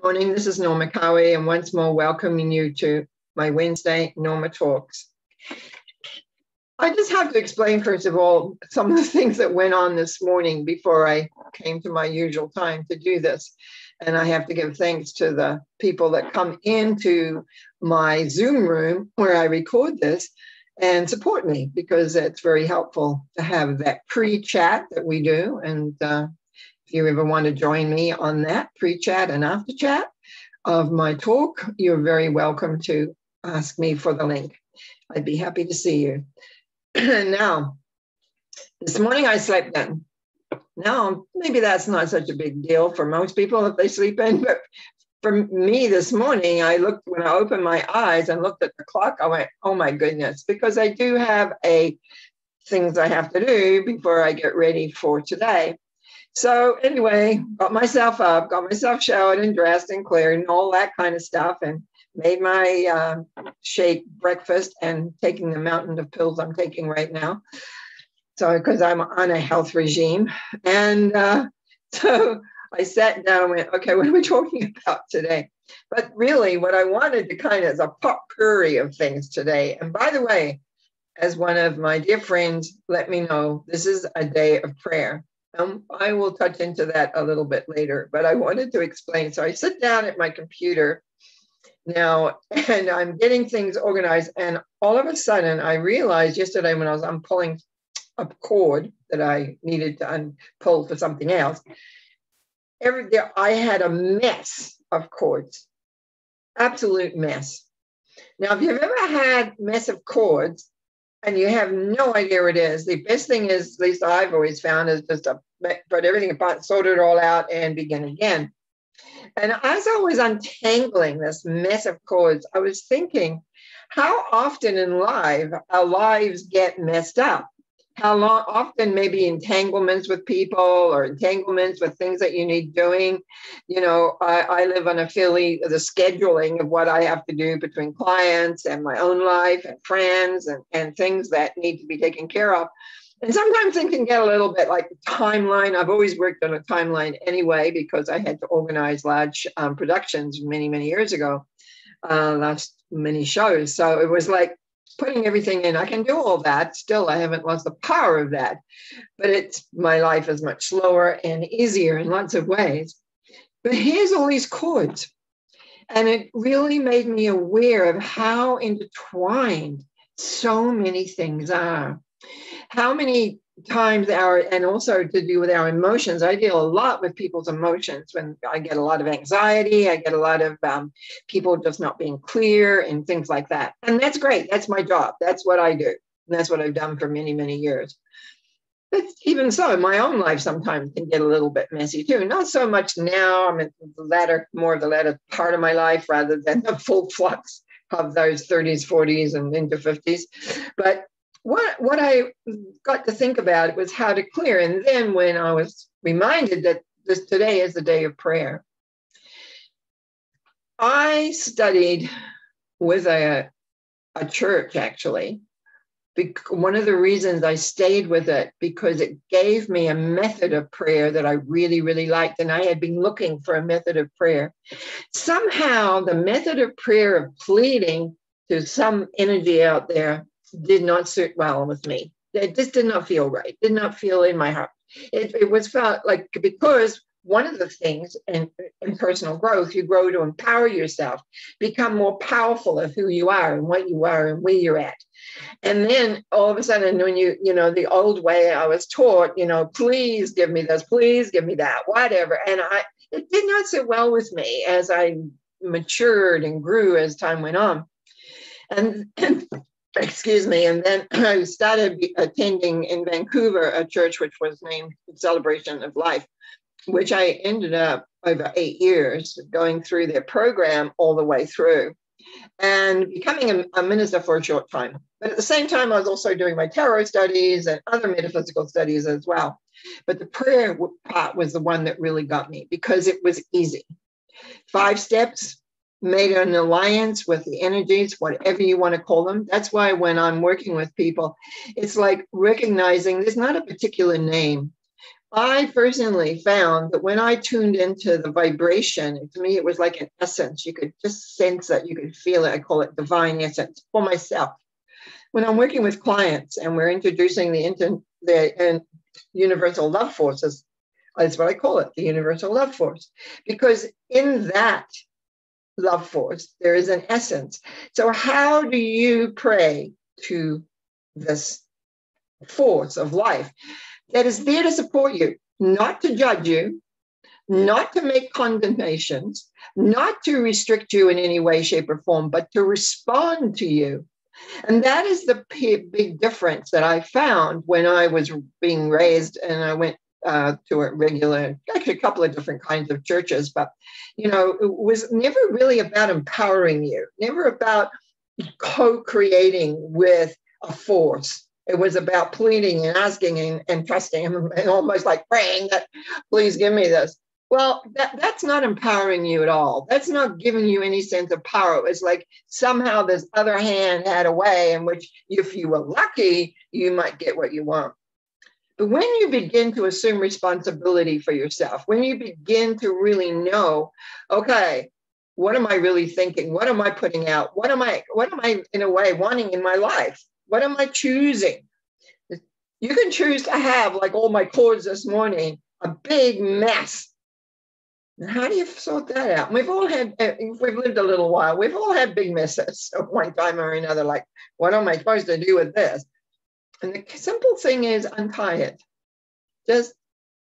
Morning, this is Norma Cowie, and once more welcoming you to my Wednesday Norma Talks. I just have to explain, first of all, some of the things that went on this morning before I came to my usual time to do this. And I have to give thanks to the people that come into my Zoom room where I record this and support me, because it's very helpful to have that pre-chat that we do. And if you ever want to join me on that pre-chat and after chat of my talk, you're very welcome to ask me for the link. I'd be happy to see you. Now, this morning I slept in. Now, maybe that's not such a big deal for most people if they sleep in, but for me this morning, when I opened my eyes and looked at the clock, I went, oh my goodness, because I do have things I have to do before I get ready for today. So anyway, got myself up, got myself showered and dressed and cleared and all that kind of stuff, and made my shake breakfast and taking the mountain of pills I'm taking right now. So, because I'm on a health regime. And so I sat down and went, okay, what are we talking about today? But really what I wanted to kind of is a potpourri of things today. And by the way, as one of my dear friends let me know, this is a day of prayer. I will touch into that a little bit later, but I wanted to explain. So I sit down at my computer now, and I'm getting things organized. And all of a sudden, I realized yesterday when I'm pulling a cord that I needed to pull for something else, I had a mess of cords, absolute mess. Now, if you've ever had mess of cords and you have no idea what it is, the best thing is, at least I've always found, is just to put everything apart, sort it all out, and begin again. And as I was untangling this mess of cords, I was thinking how often in life our lives get messed up. How often maybe entanglements with people or entanglements with things that you need doing. You know, I live on the scheduling of what I have to do between clients and my own life and friends and things that need to be taken care of. And sometimes things can get a little bit like the timeline. I've always worked on a timeline anyway, because I had to organize large productions many, many years ago, last many shows. So it was like putting everything in. I can do all that. Still, I haven't lost the power of that. But my life is much slower and easier in lots of ways. But here's all these chords. And it really made me aware of how intertwined so many things are. How many times and also to do with our emotions. I deal a lot with people's emotions. When I get a lot of anxiety, I get a lot of people just not being clear and things like that. And that's great. That's my job. That's what I do. And that's what I've done for many, many years. But even so, my own life sometimes can get a little bit messy too. Not so much now. I'm in more of the latter part of my life rather than the full flux of those 30s, 40s, and into 50s. But what I got to think about was how to clear. And then when I was reminded that today is the day of prayer, I studied with a church, actually. One of the reasons I stayed with it, because it gave me a method of prayer that I really, really liked. And I had been looking for a method of prayer. Somehow the method of prayer of pleading to some energy out there did not suit well with me. It just did not feel right. Did not feel in my heart. It was felt like, because one of the things in personal growth, you grow to empower yourself, become more powerful of who you are and what you are and where you're at. And then all of a sudden, when the old way I was taught, please give me this, please give me that, whatever. And it did not sit well with me as I matured and grew as time went on. And excuse me. And then I started attending in Vancouver a church which was named Celebration of Life, which I ended up over 8 years going through their program all the way through and becoming a minister for a short time. But at the same time, I was also doing my tarot studies and other metaphysical studies as well. But the prayer part was the one that really got me, because it was easy. 5 steps, made an alliance with the energies, whatever you want to call them. That's why when I'm working with people, it's like recognizing there's not a particular name. I personally found that when I tuned into the vibration, to me, it was like an essence. You could just sense it. You could feel it. I call it divine essence for myself. When I'm working with clients and we're introducing the universal love forces, that's what I call it, the universal love force. Because in that love force, there is an essence. So how do you pray to this force of life that is there to support you, not to judge you, not to make condemnations, not to restrict you in any way, shape, or form, but to respond to you? And that is the big difference that I found when I was being raised, and I went to a regular, actually a couple of different kinds of churches, but, it was never really about empowering you, never about co-creating with a force. It was about pleading and asking and trusting and almost like praying that, please give me this. Well, that's not empowering you at all. That's not giving you any sense of power. It's like somehow this other hand had a way in which, if you were lucky, you might get what you want. But when you begin to assume responsibility for yourself, when you begin to really know, okay, what am I really thinking? What am I putting out? What am I in a way wanting in my life? What am I choosing? You can choose to have, like all my cords this morning, a big mess. And how do you sort that out? We've all had, if we've lived a little while, we've all had big messes at one time or another. Like, what am I supposed to do with this? And the simple thing is untie it. Just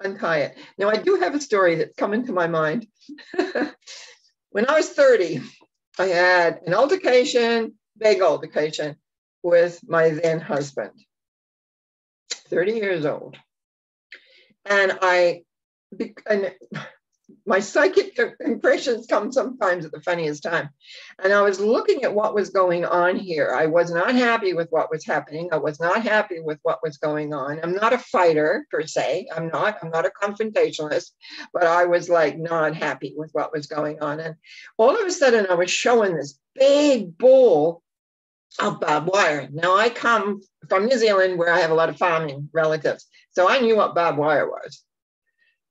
untie it. Now, I do have a story that's come into my mind. When I was 30, I had an altercation, big altercation, with my then husband, 30 years old. And my psychic impressions come sometimes at the funniest time. And I was looking at what was going on here. I was not happy with what was happening. I was not happy with what was going on. I'm not a fighter per se. I'm not a confrontationalist, but I was like not happy with what was going on. And all of a sudden I was showing this big ball of barbed wire. Now I come from New Zealand where I have a lot of farming relatives. So I knew what barbed wire was.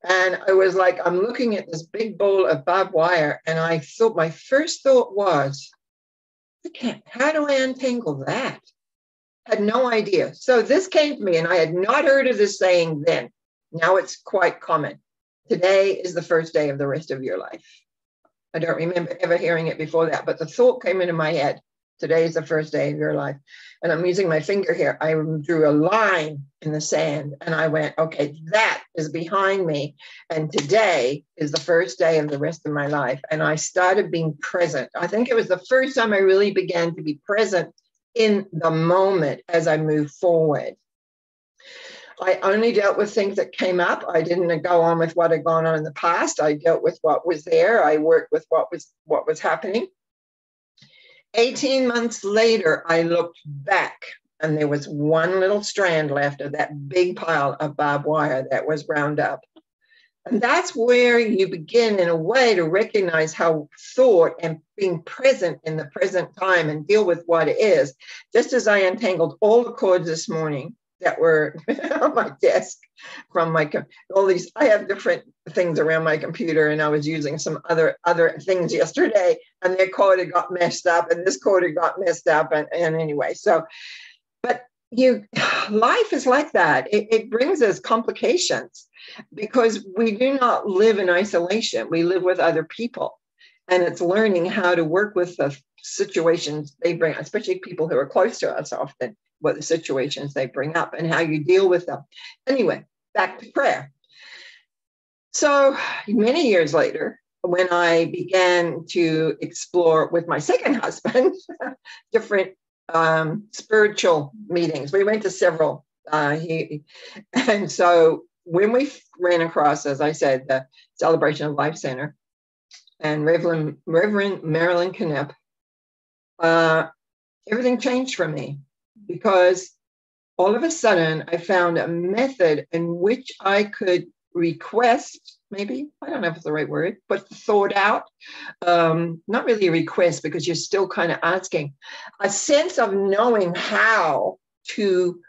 And I was like, I'm looking at this big bowl of barbed wire. And I thought, my first thought was, how do I untangle that? Had no idea. So this came to me, and I had not heard of this saying then. Now it's quite common. Today is the first day of the rest of your life. I don't remember ever hearing it before that, but the thought came into my head. Today is the first day of your life. And I'm using my finger here. I drew a line in the sand and I went, okay, that is behind me. And today is the first day of the rest of my life. And I started being present. I think it was the first time I really began to be present in the moment as I moved forward. I only dealt with things that came up. I didn't go on with what had gone on in the past. I dealt with what was there. I worked with what was happening. 18 months later, I looked back and there was one little strand left of that big pile of barbed wire that was ground up. And that's where you begin in a way to recognize how thought and being present in the present time and deal with what it is. Just as I untangled all the cords this morning that were on my desk from all these, I have different things around my computer, and I was using some other things yesterday, and their cord had got messed up, and this cord had got messed up, and anyway, so, but life is like that. It brings us complications because we do not live in isolation. We live with other people, and it's learning how to work with the situations they bring, especially people who are close to us often, what the situations they bring up and how you deal with them. Anyway, back to prayer. So many years later, when I began to explore with my second husband, different spiritual meetings, we went to several. And so when we ran across, as I said, the Celebration of Life Center and Reverend Marilyn Knapp, everything changed for me. Because all of a sudden I found a method in which I could request, maybe, I don't know if it's the right word, but thought out, not really a request because you're still kind of asking, a sense of knowing how to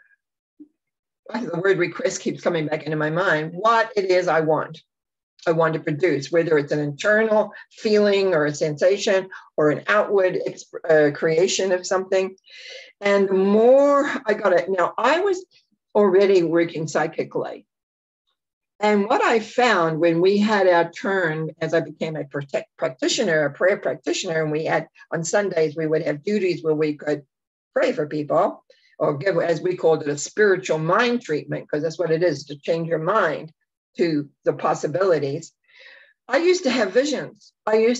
the word request keeps coming back into my mind, what it is I want to produce, whether it's an internal feeling or a sensation or an outward creation of something. And the more I got it, now I was already working psychically. And what I found when we had our turn, as I became a practitioner, a prayer practitioner, and we had on Sundays, we would have duties where we could pray for people or give, as we called it, a spiritual mind treatment, because that's what it is, to change your mind to the possibilities. I used to have visions. I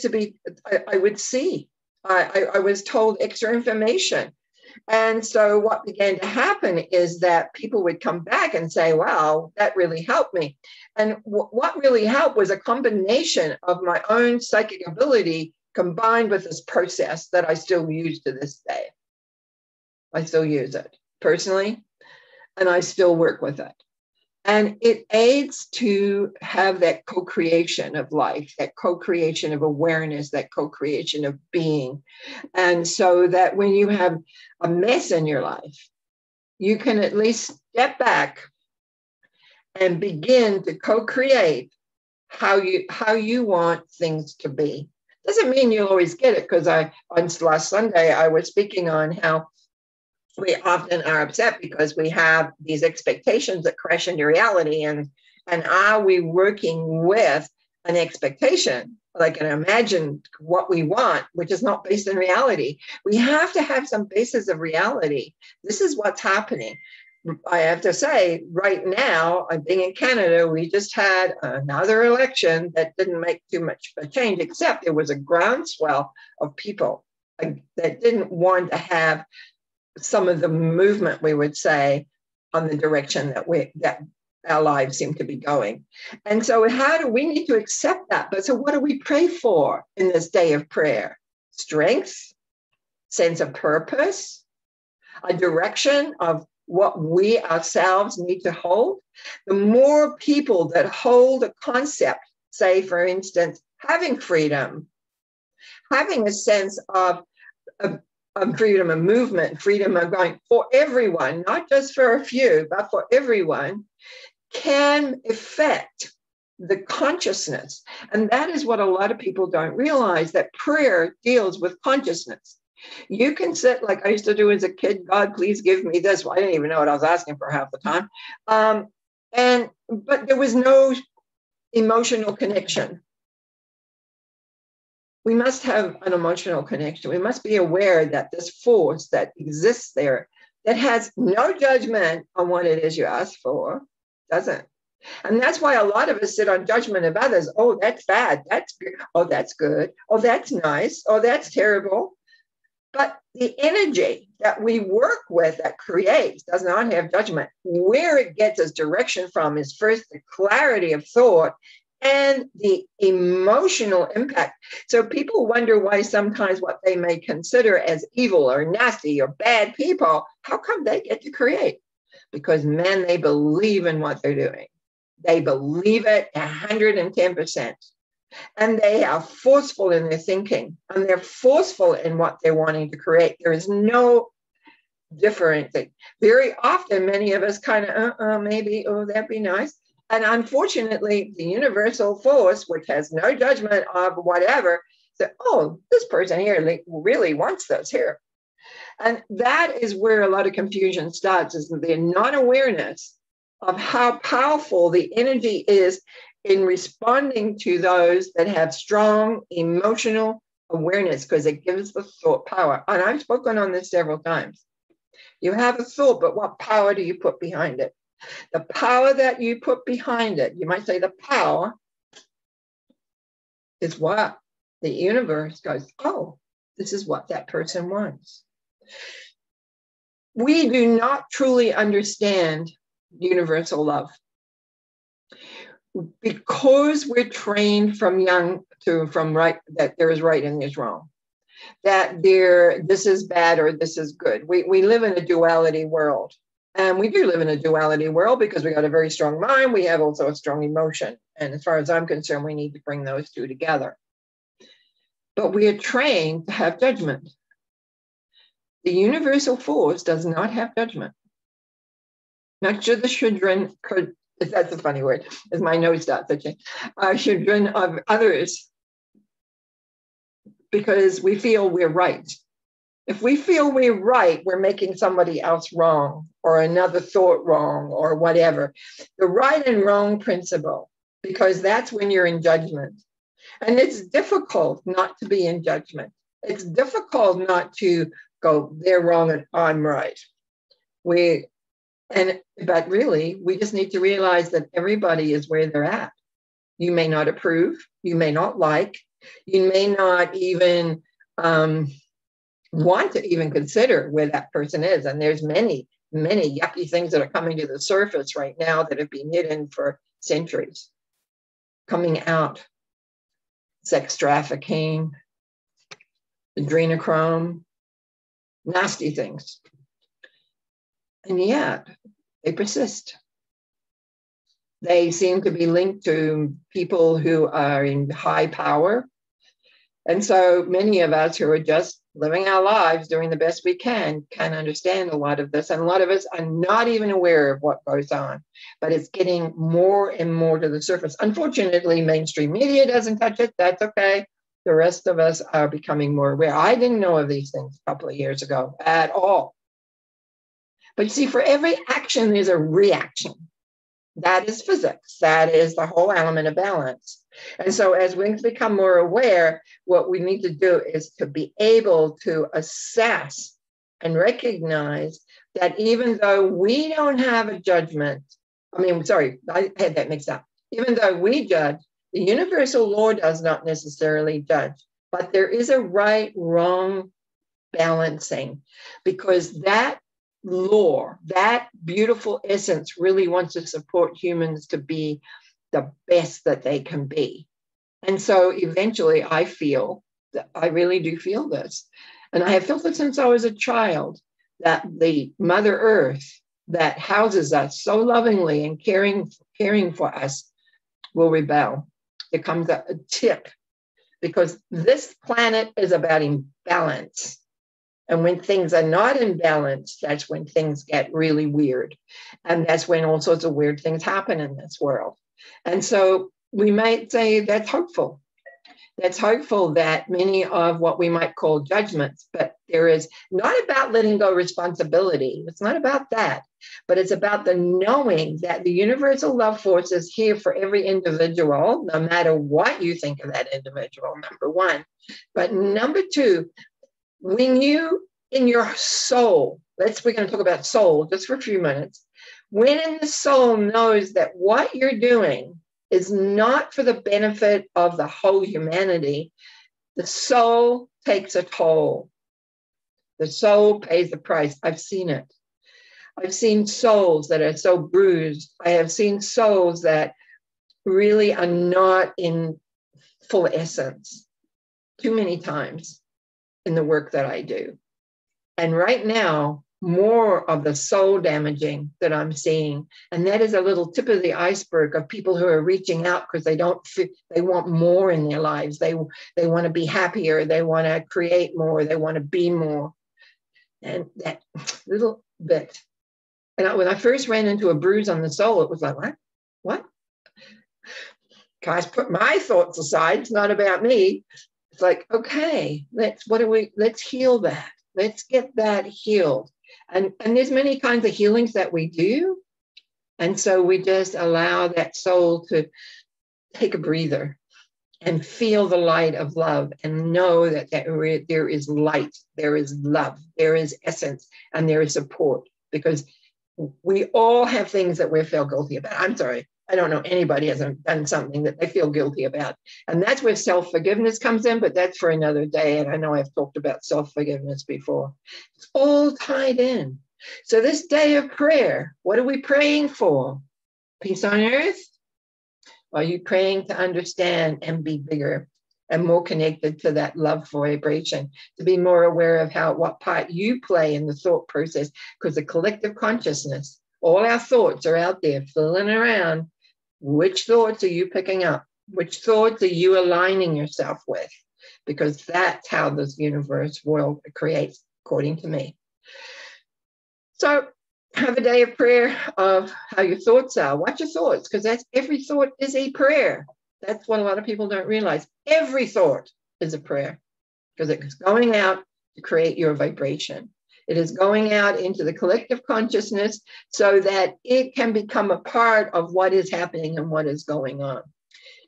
would see. I was told extra information. And so what began to happen is that people would come back and say, wow, that really helped me. And what really helped was a combination of my own psychic ability combined with this process that I still use to this day. I still use it personally, and I still work with it. And it aids to have that co-creation of life, that co-creation of awareness, that co-creation of being. And so that when you have a mess in your life, you can at least step back and begin to co-create how you want things to be. Doesn't mean you'll always get it, because on last Sunday, I was speaking on how we often are upset because we have these expectations that crash into reality. And are we working with an expectation, like an imagined what we want, which is not based in reality? We have to have some basis of reality. This is what's happening. I have to say, right now, being in Canada, we just had another election that didn't make too much of a change, except there was a groundswell of people that didn't want to have some of the movement, we would say, on the direction that our lives seem to be going. And so how do we need to accept that? But so what do we pray for in this day of prayer? Strength, sense of purpose, a direction of what we ourselves need to hold. The more people that hold a concept, say, for instance, having freedom, having a sense of freedom of movement, freedom of going for everyone, not just for a few, but for everyone, can affect the consciousness. And that is what a lot of people don't realize, that prayer deals with consciousness. You can sit, like I used to do as a kid, God, please give me this. Well, I didn't even know what I was asking for half the time. But there was no emotional connection. We must have an emotional connection. We must be aware that this force that exists there, that has no judgment on what it is you ask for, doesn't. And that's why a lot of us sit on judgment of others. Oh, that's bad. That's good. Oh, that's good. Oh, that's nice. Oh, that's terrible. But the energy that we work with, that creates, does not have judgment. Where it gets its direction from is first the clarity of thought and the emotional impact. So people wonder why sometimes what they may consider as evil or nasty or bad people, how come they get to create? Because, man, they believe in what they're doing. They believe it 110%. And they are forceful in their thinking, and they're forceful in what they're wanting to create. There is no different thing. Very often, many of us kind of, maybe, oh, that'd be nice. And unfortunately, the universal force, which has no judgment of whatever, said, oh, this person here really wants this here. And that is where a lot of confusion starts, is the non-awareness of how powerful the energy is in responding to those that have strong emotional awareness, because it gives the thought power. And I've spoken on this several times. You have a thought, but what power do you put behind it? The power that you put behind it, you might say the power is what the universe goes, oh, this is what that person wants. We do not truly understand universal love, because we're trained from young from right, that there is right and there's wrong, that this is bad or this is good. We live in a duality world. And we do live in a duality world because we got a very strong mind. We have also a strong emotion. And as far as I'm concerned, we need to bring those two together. But we are trained to have judgment. The universal force does not have judgment. Not should the children, that's a funny word, as my nose starts itching, children of others, because we feel we're right. If we feel we're right, we're making somebody else wrong or another thought wrong or whatever. The right and wrong principle, because that's when you're in judgment. And it's difficult not to be in judgment. It's difficult not to go, they're wrong and I'm right. But really, we just need to realize that everybody is where they're at. You may not approve, you may not like, you may not even want to even consider where that person is. And there's many, many yucky things that are coming to the surface right now that have been hidden for centuries, coming out. Sex trafficking, adrenochrome, nasty things. And yet they persist. They seem to be linked to people who are in high power. And so many of us who are just living our lives, doing the best we can understand a lot of this. And a lot of us are not even aware of what goes on, but it's getting more and more to the surface. Unfortunately, mainstream media doesn't touch it. That's okay. The rest of us are becoming more aware. I didn't know of these things a couple of years ago at all. But you see, for every action, there's a reaction. That is physics. That is the whole element of balance. And so as we become more aware, what we need to do is to be able to assess and recognize that even though we don't have a judgment, I had that mixed up. Even though we judge, the universal law does not necessarily judge, but there is a right, wrong balancing, because that law, that beautiful essence really wants to support humans to be the best that they can be. And so eventually I feel that I really do feel this. And I have felt it since I was a child, that the Mother Earth that houses us so lovingly and caring for us will rebel. There comes a tip, because this planet is about imbalance. And when things are not in balance, that's when things get really weird. And that's when all sorts of weird things happen in this world. And so we might say that's hopeful. That's hopeful that many of what we might call judgments, but there is not about letting go responsibility. It's not about that, but it's about the knowing that the universal love force is here for every individual, no matter what you think of that individual, number one. But number two, when you, in your soul, we're going to talk about soul just for a few minutes. When the soul knows that what you're doing is not for the benefit of the whole humanity, the soul takes a toll. The soul pays the price. I've seen it. I've seen souls that are so bruised. I have seen souls that really are not in full essence too many times in the work that I do. And right now, more of the soul damaging that I'm seeing, and that is a little tip of the iceberg of people who are reaching out because they want more in their lives. They want to be happier. They want to create more. They want to be more. And that little bit. And when I first ran into a bruise on the soul, it was like, what? Guys, put my thoughts aside. It's not about me. It's like, okay, let's heal that. Let's get that healed. And there's many kinds of healings that we do. And so we just allow that soul to take a breather and feel the light of love and know that there is light, there is love, there is essence, and there is support, because we all have things that we feel guilty about. I'm sorry. I don't know anybody hasn't done something that they feel guilty about. And that's where self-forgiveness comes in, but that's for another day. And I know I've talked about self-forgiveness before. It's all tied in. So this day of prayer, what are we praying for? Peace on earth? Are you praying to understand and be bigger and more connected to that love vibration, to be more aware of what part you play in the thought process? Because the collective consciousness, all our thoughts are out there filling around. Which thoughts are you picking up? Which thoughts are you aligning yourself with? Because that's how this universe world creates, according to me. So Have a day of prayer of how your thoughts are. Watch your thoughts, because every thought is a prayer. That's what a lot of people don't realize. Every thought is a prayer, because it's going out to create your vibration. It is going out into the collective consciousness so that it can become a part of what is happening and what is going on.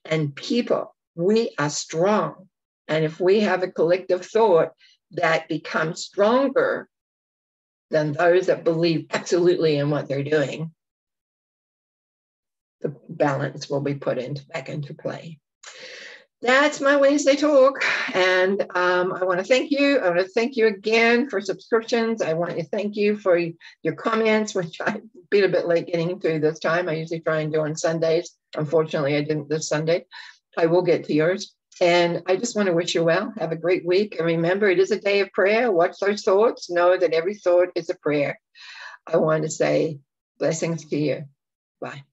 And people, we are strong. And if we have a collective thought that becomes stronger than those that believe absolutely in what they're doing, the balance will be put back into play. That's my Wednesday talk. And I want to thank you. I want to thank you again for subscriptions. I want to thank you for your comments, which I've been a bit late getting through this time. I usually try and do on Sundays. Unfortunately, I didn't this Sunday. I will get to yours. And I just want to wish you well. Have a great week. And remember, it is a day of prayer. Watch those thoughts. Know that every thought is a prayer. I want to say blessings to you. Bye.